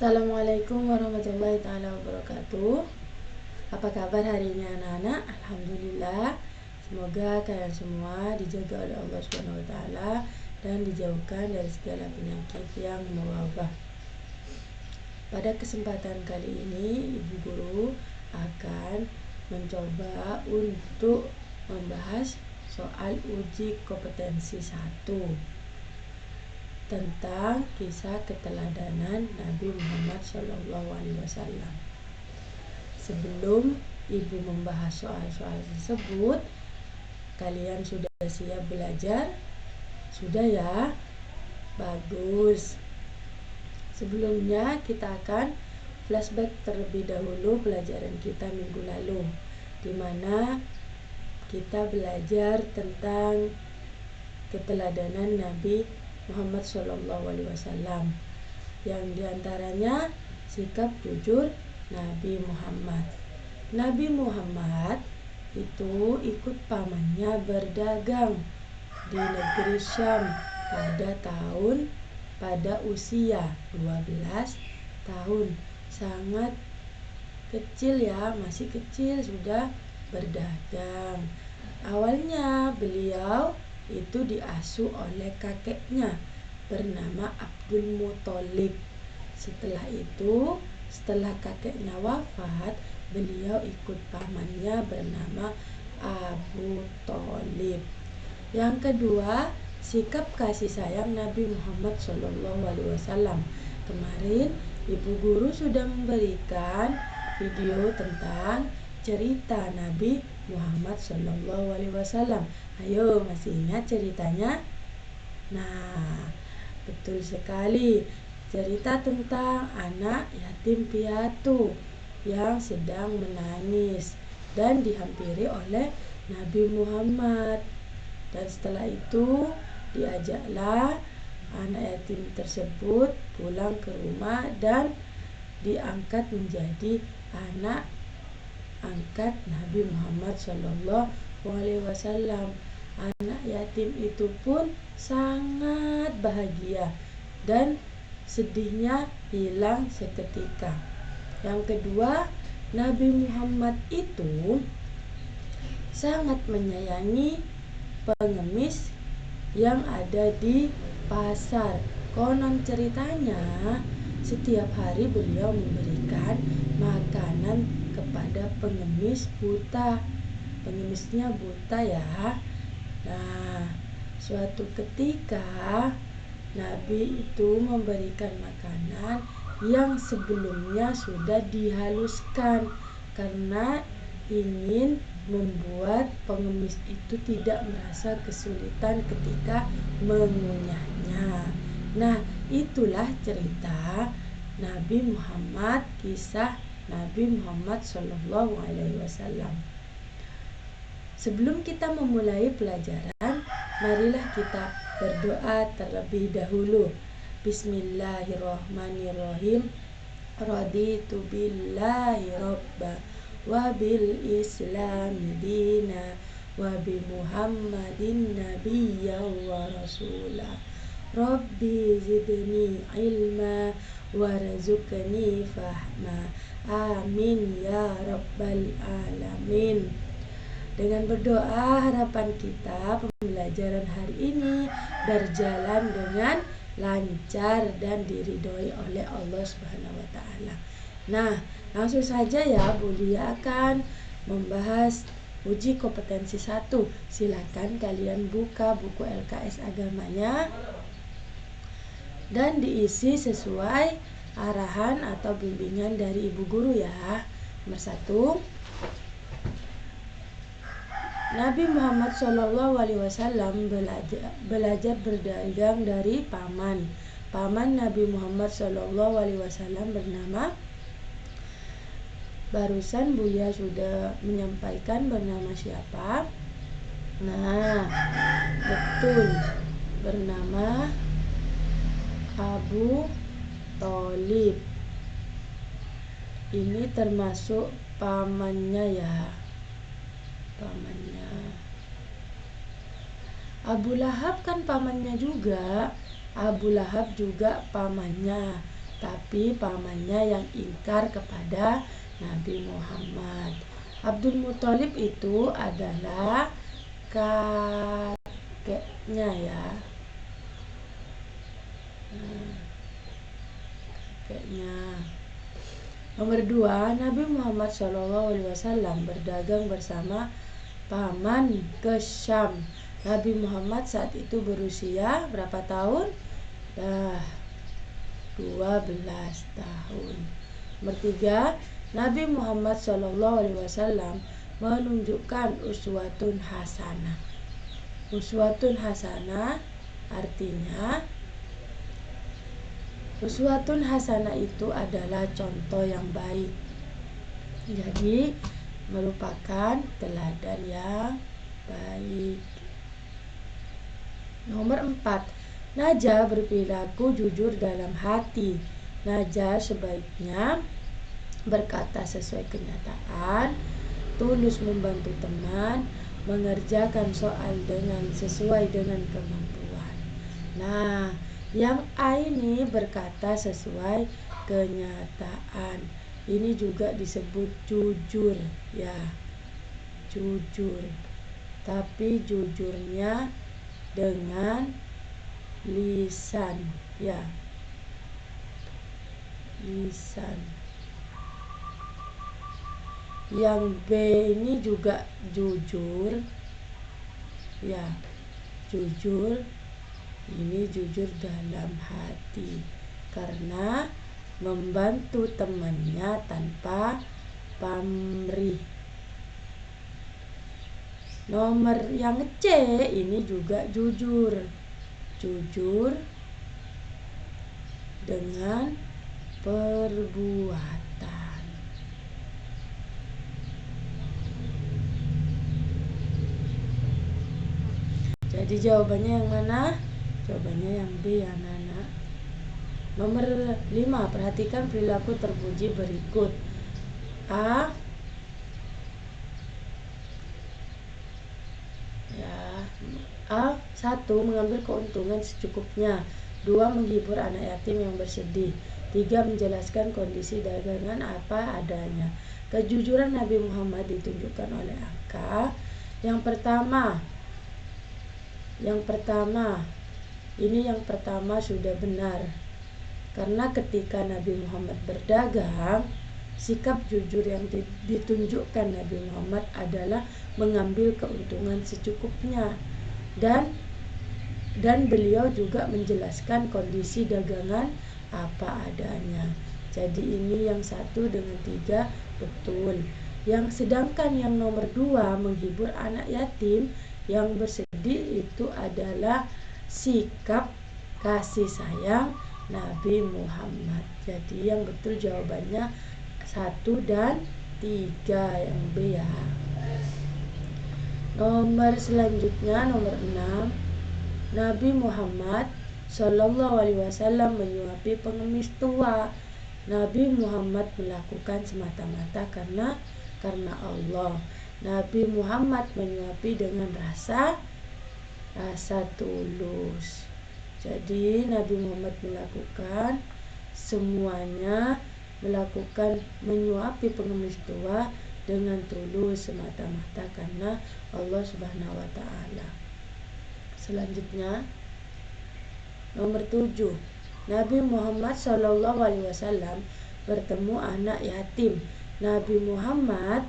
Assalamualaikum warahmatullahi taala wabarakatuh. Apa kabar hari ini anak-anak? Alhamdulillah. Semoga kalian semua dijaga oleh Allah Subhanahu wa taala dan dijauhkan dari segala penyakit yang mewabah. Pada kesempatan kali ini Ibu Guru akan mencoba untuk membahas soal uji kompetensi 1 tentang kisah keteladanan Nabi Muhammad SAW. Sebelum Ibu membahas soal-soal tersebut, kalian sudah siap belajar? Sudah ya? Bagus. Sebelumnya kita akan flashback terlebih dahulu pelajaran kita minggu lalu, di mana kita belajar tentang keteladanan Nabi Muhammad SAW, yang diantaranya sikap jujur Nabi Muhammad. Nabi Muhammad itu ikut pamannya berdagang di negeri Syam pada usia 12 tahun. Sangat kecil ya, masih kecil sudah berdagang. Awalnya beliau itu diasuh oleh kakeknya bernama Abdul Muthalib. Setelah kakeknya wafat, beliau ikut pamannya bernama Abu Thalib. Yang kedua, sikap kasih sayang Nabi Muhammad SAW. Kemarin Ibu Guru sudah memberikan video tentang cerita Nabi Muhammad SAW. Ayo, masih ingat ceritanya? Nah, betul sekali. Cerita tentang anak yatim piatu yang sedang menangis dan dihampiri oleh Nabi Muhammad. Dan setelah itu diajaklah anak yatim tersebut pulang ke rumah dan diangkat menjadi anak angkat Nabi Muhammad SAW. Anak yatim itu pun sangat bahagia dan sedihnya hilang seketika. Yang kedua, Nabi Muhammad itu sangat menyayangi pengemis yang ada di pasar. Konon ceritanya setiap hari beliau memberikan makanan kepada pengemis buta. Pengemisnya buta ya. Nah, suatu ketika Nabi itu memberikan makanan yang sebelumnya sudah dihaluskan karena ingin membuat pengemis itu tidak merasa kesulitan ketika mengunyahnya. Nah, itulah cerita Nabi Muhammad, kisah Nabi Muhammad SAW. Sebelum kita memulai pelajaran, marilah kita berdoa terlebih dahulu. Bismillahirrahmanirrahim. Raditu billahi robba wa bil islami dina wa bi muhammadin nabiyya wa rasulah. Rabbi zidni ilma warzuqni fahma. Amin ya rabbal alamin. Dengan berdoa, harapan kita pembelajaran hari ini berjalan dengan lancar dan diridhoi oleh Allah Subhanahu wa taala. Nah, langsung saja ya, Bu Lia akan membahas uji kompetensi 1. Silakan kalian buka buku LKS agamanya dan diisi sesuai arahan atau bimbingan dari Ibu Guru ya. Nomor 1, Nabi Muhammad SAW belajar berdagang dari paman. Paman Nabi Muhammad SAW bernama, barusan Buya sudah menyampaikan bernama siapa? Nah, betul, bernama Abu Thalib. Ini termasuk pamannya ya. Pamannya Abu Lahab kan pamannya juga. Abu Lahab juga pamannya. tapi pamannya yang ingkar kepada Nabi Muhammad. Abdul Muthalib itu adalah kakeknya ya. Kakeknya. Nomor 2, Nabi Muhammad SAW berdagang bersama paman ke Syam. Nabi Muhammad saat itu berusia berapa tahun? 12 tahun. Nomor 3, Nabi Muhammad SAW menunjukkan uswatun hasanah. Uswatun hasanah artinya uswatun hasanah itu adalah contoh yang baik. Jadi merupakan teladan yang baik. Nomor 4, Najah berperilaku jujur dalam hati. Najah sebaiknya berkata sesuai kenyataan, tulus membantu teman, mengerjakan soal sesuai dengan kemampuan. Nah, yang A ini berkata sesuai kenyataan. Ini juga disebut jujur ya. Jujur. Tapi jujurnya dengan lisan ya. Lisan. Yang B ini juga jujur ya. Jujur. Ini jujur dalam hati karena membantu temannya tanpa pamrih. Nomor yang C ini juga jujur. Jujur dengan perbuatan. Jadi jawabannya yang mana? Jawabannya yang B ya anak-anak. Nomor 5, perhatikan perilaku terpuji berikut. A. Ya, A. 1. Mengambil keuntungan secukupnya. 2. Menghibur anak yatim yang bersedih. 3. Menjelaskan kondisi dagangan apa adanya. Kejujuran Nabi Muhammad ditunjukkan oleh angka. Yang pertama sudah benar. Karena ketika Nabi Muhammad berdagang, sikap jujur yang ditunjukkan Nabi Muhammad adalah mengambil keuntungan secukupnya. Dan beliau juga menjelaskan kondisi dagangan apa adanya. Jadi ini yang 1 dengan 3 betul. Sedangkan yang nomor 2, menghibur anak yatim yang bersedih, itu adalah sikap kasih sayang Nabi Muhammad. Jadi yang betul jawabannya 1 dan 3 yang B ya. Nomor selanjutnya nomor 6, Nabi Muhammad SAW menyuapi pengemis tua. Nabi Muhammad melakukan semata-mata karena Allah. Nabi Muhammad menyuapi dengan rasa tulus. Jadi Nabi Muhammad melakukan menyuapi pengemis tua dengan tulus semata-mata karena Allah Subhanahu wa taala. Selanjutnya nomor 7, Nabi Muhammad SAW bertemu anak yatim. Nabi Muhammad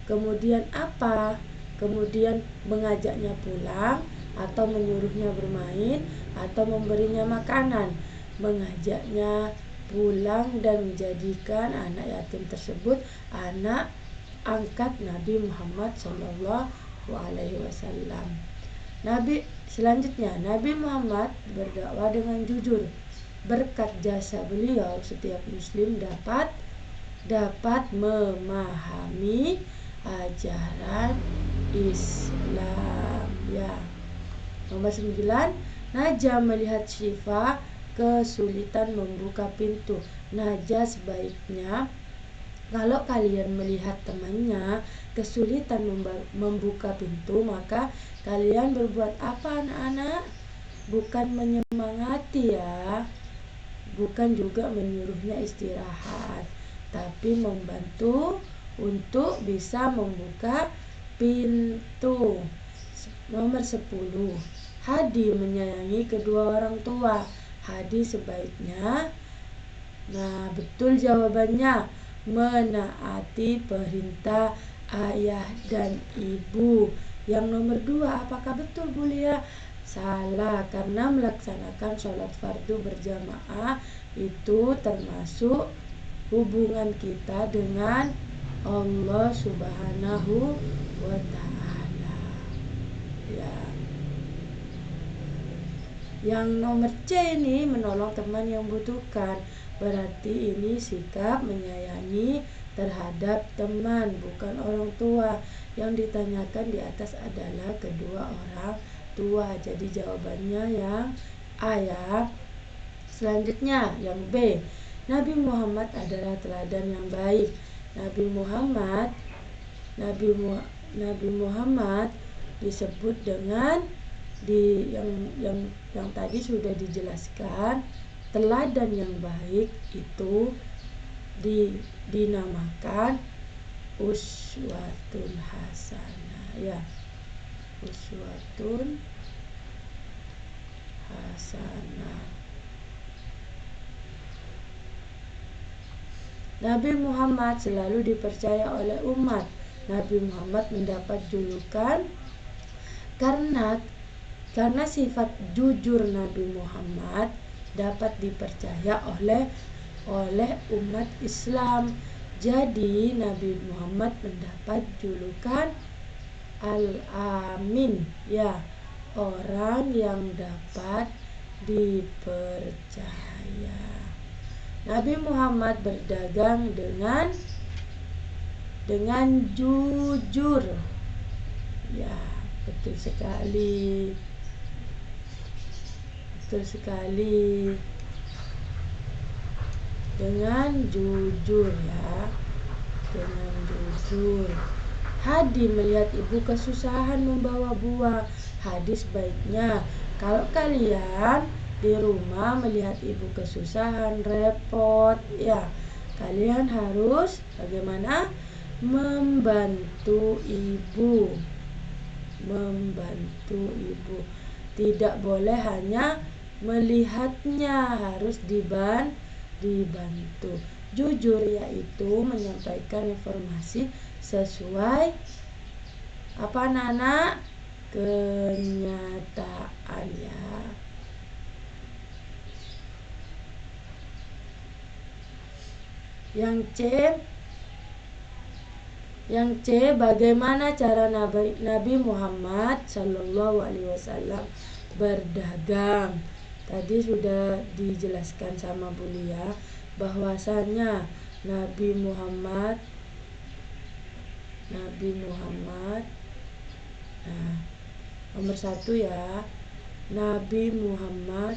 kemudian apa? Kemudian mengajaknya pulang atau menyuruhnya bermain atau memberinya makanan. Mengajaknya pulang dan menjadikan anak yatim tersebut anak angkat Nabi Muhammad SAW. Selanjutnya Nabi Muhammad berdakwah dengan jujur. Berkat jasa beliau, setiap muslim dapat memahami ajaran Islam ya. Nomor 9, Najah melihat Syifa kesulitan membuka pintu. Najah sebaiknya kalau kalian melihat temannya kesulitan membuka pintu, maka kalian berbuat apa anak-anak? Bukan menyemangati ya, bukan juga menyuruhnya istirahat, tapi membantu untuk bisa membuka pintu. Nomor 10. Hadi menyayangi kedua orang tua. Hadi sebaiknya, nah betul jawabannya, menaati perintah ayah dan ibu. Yang nomor 2, apakah betul Bu Lia? Salah, karena melaksanakan sholat fardu berjamaah itu termasuk hubungan kita dengan Allah Subhanahu wa Ta'ala. Ya. Yang nomor C ini menolong teman yang butuhkan. Berarti ini sikap menyayangi terhadap teman, bukan orang tua. Yang ditanyakan di atas adalah kedua orang tua. Jadi jawabannya yang A ya. Selanjutnya yang B. Nabi Muhammad adalah teladan yang baik. Nabi Muhammad disebut dengan yang tadi sudah dijelaskan, teladan yang baik itu dinamakan uswatun hasanah ya. Uswatun hasanah. Nabi Muhammad selalu dipercaya oleh umat. Nabi Muhammad mendapat julukan karena sifat jujur Nabi Muhammad dapat dipercaya oleh umat Islam. Jadi Nabi Muhammad mendapat julukan Al-Amin ya, orang yang dapat dipercaya. Nabi Muhammad berdagang dengan jujur. Ya, betul sekali. Dengan jujur ya. Dengan jujur. Hadi melihat ibu kesusahan membawa buah. Hadis baiknya, kalau kalian di rumah melihat ibu kesusahan, repot ya, kalian harus bagaimana? Membantu ibu. Tidak boleh hanya melihatnya, harus dibantu. Jujur yaitu menyampaikan informasi sesuai apa anak-anak? Kenyataan ya. Yang C, bagaimana cara Nabi Muhammad Shallallahu Alaihi Wasallam berdagang? Tadi sudah dijelaskan sama Bu Lia bahwasannya Nabi Muhammad, nah, nomor 1 ya, Nabi Muhammad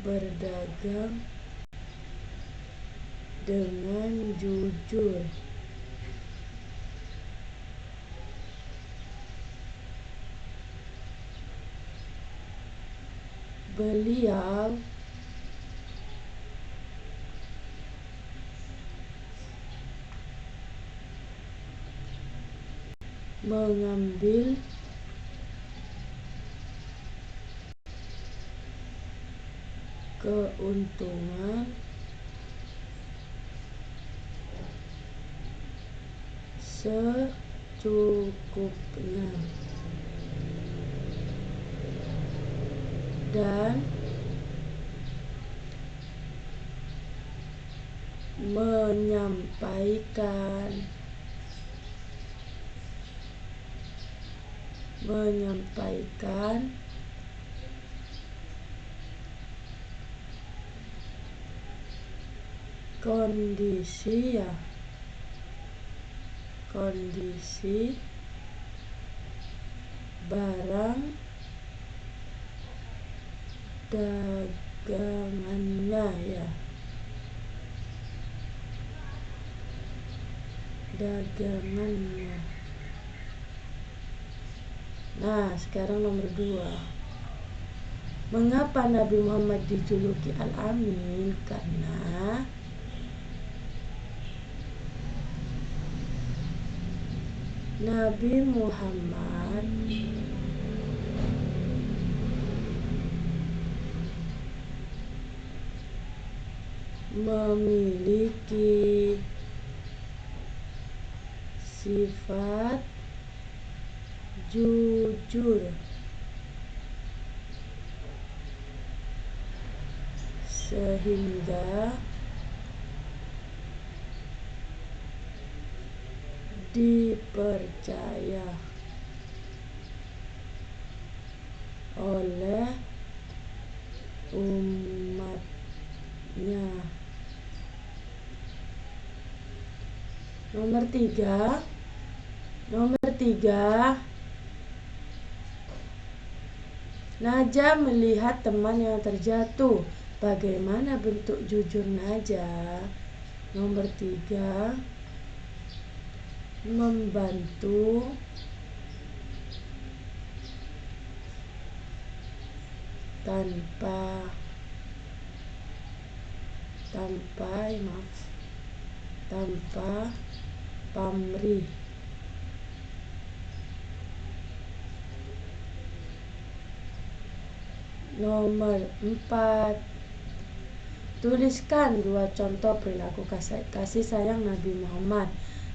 berdagang dengan jujur. Beliau mengambil keuntungan secukupnya dan menyampaikan kondisi barang dagangannya ya, dagangannya. Nah, sekarang nomor 2. Mengapa Nabi Muhammad dijuluki Al-Amin? Karena Nabi Muhammad memiliki sifat jujur, sehingga dipercaya oleh umatnya. Nomor 3, Najah melihat teman yang terjatuh. Bagaimana bentuk jujur Najah? Nomor 3, membantu tanpa pamrih. Nomor 4, tuliskan 2 contoh perilaku kasih sayang Nabi Muhammad.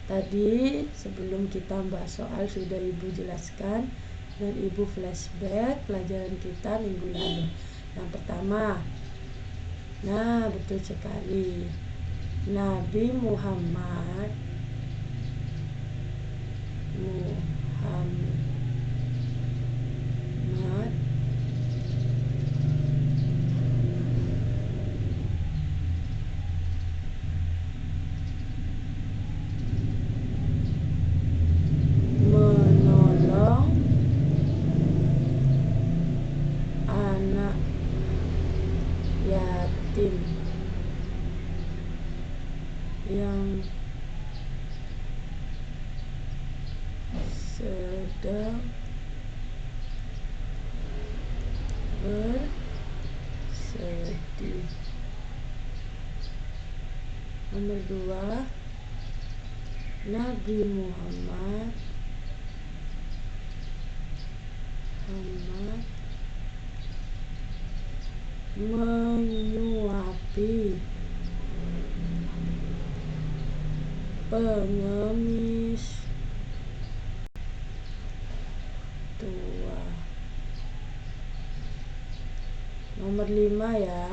Tadi sebelum kita bahas soal sudah Ibu jelaskan dan Ibu flashback pelajaran kita minggu lalu. Yang pertama, nah betul sekali, Nabi Muhammad menolong anak yatim yang sedang bersedih. Nomor 2, Nabi Muhammad menyuapi pengemis tua. Nomor 5 ya,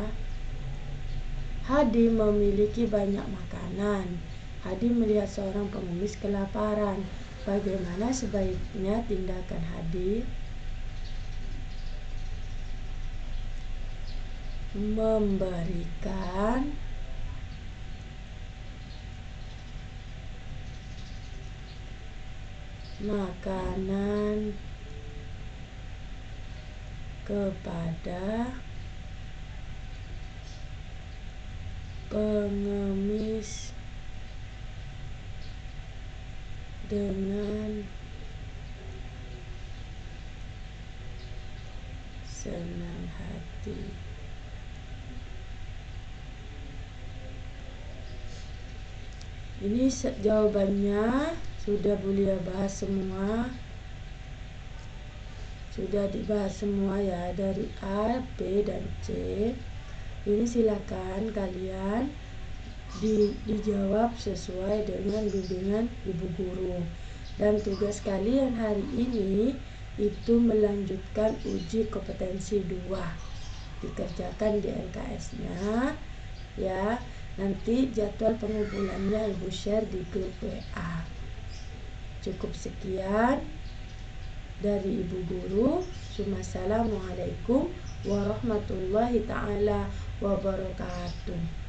Hadi memiliki banyak makanan. Hadi melihat seorang pengemis kelaparan. Bagaimana sebaiknya tindakan Hadi? Memberikan makanan kepada pengemis dengan senang hati. Ini jawabannya sudah Bulia bahas semua, sudah dibahas semua ya, dari A, B, dan C. Ini silakan kalian dijawab sesuai dengan bimbingan Ibu Guru. Dan tugas kalian hari ini itu melanjutkan uji kompetensi 2, dikerjakan di LKS-nya ya. Nanti jadwal pengumpulannya Ibu share di grup WA. Cukup sekian dari Ibu Guru. Assalamualaikum warahmatullahi ta'ala wabarakatuh.